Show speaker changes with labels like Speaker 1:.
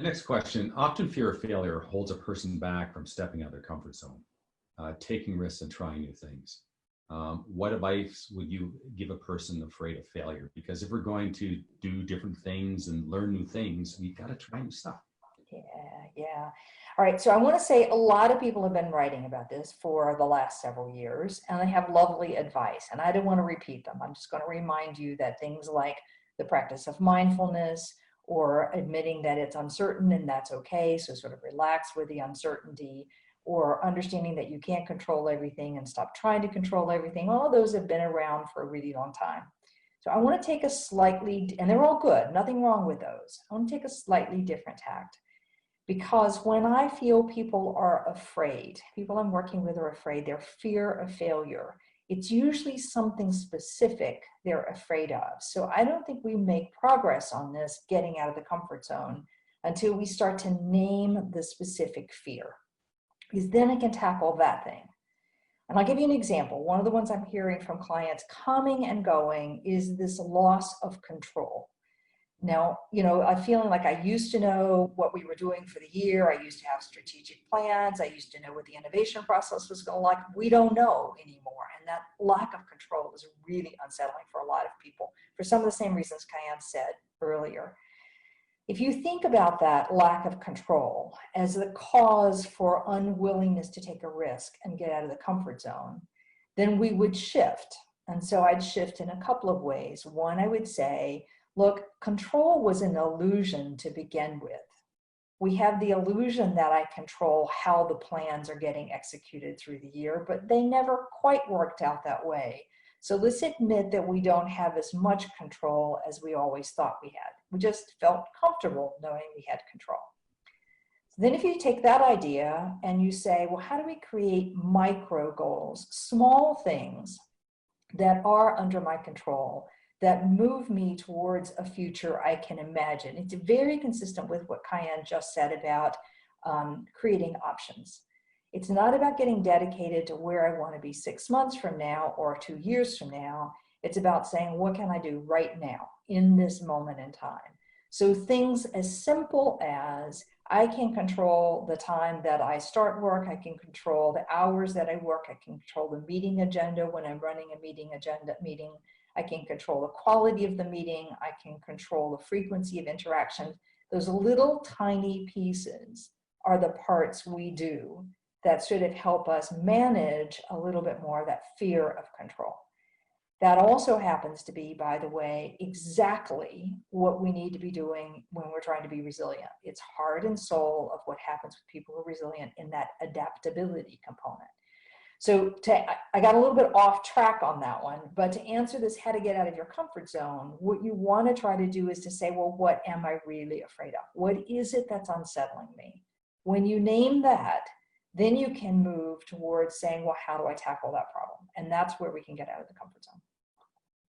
Speaker 1: Next question. Often fear of failure holds a person back from stepping out of their comfort zone, taking risks and trying new things. What advice would you give a person afraid of failure? Because if we're going to do different things and learn new things, we've got to try new stuff.
Speaker 2: Yeah. All right. So I want to say a lot of people have been writing about this for the last several years, and they have lovely advice. And I don't want to repeat them. I'm just going to remind you that things like the practice of mindfulness or admitting that it's uncertain and that's okay. So sort of relax with the uncertainty, or understanding that you can't control everything and stop trying to control everything. All of those have been around for a really long time. So I want to take a slightly, and they're all good, nothing wrong with those. I want to take a slightly different tact. Because when I feel people are afraid, people I'm working with are afraid, their fear of failure, it's usually something specific they're afraid of. So I don't think we make progress on this getting out of the comfort zone until we start to name the specific fear, because then I can tackle that thing. And I'll give you an example. One of the ones I'm hearing from clients coming and going is this loss of control. Now, I'm feeling like I used to know what we were doing for the year. I used to have strategic plans. I used to know what the innovation process was going to like. We don't know anymore. And that lack of control is really unsettling for a lot of people for some of the same reasons Kyan said earlier. If you think about that lack of control as the cause for unwillingness to take a risk and get out of the comfort zone, then we would shift. And so I'd shift in a couple of ways. One, I would say, look, control was an illusion to begin with. We have the illusion that I control how the plans are getting executed through the year, but they never quite worked out that way. So let's admit that we don't have as much control as we always thought we had. We just felt comfortable knowing we had control. So then if you take that idea and you say, well, how do we create micro goals, small things that are under my control, that move me towards a future I can imagine? It's very consistent with what Kyan just said about creating options. It's not about getting dedicated to where I want to be 6 months from now or 2 years from now. It's about saying, what can I do right now in this moment in time? So things as simple as I can control the time that I start work. I can control the hours that I work. I can control the meeting agenda when I'm running a meeting. I can control the quality of the meeting. I can control the frequency of interaction. Those little tiny pieces are the parts we do that sort of help us manage a little bit more of that fear of control. That also happens to be, by the way, exactly what we need to be doing when we're trying to be resilient. It's heart and soul of what happens with people who are resilient in that adaptability component. So I got a little bit off track on that one, but to answer this, how to get out of your comfort zone, what you want to try to do is to say, well, what am I really afraid of? What is it that's unsettling me? When you name that, then you can move towards saying, well, how do I tackle that problem? And that's where we can get out of the comfort zone.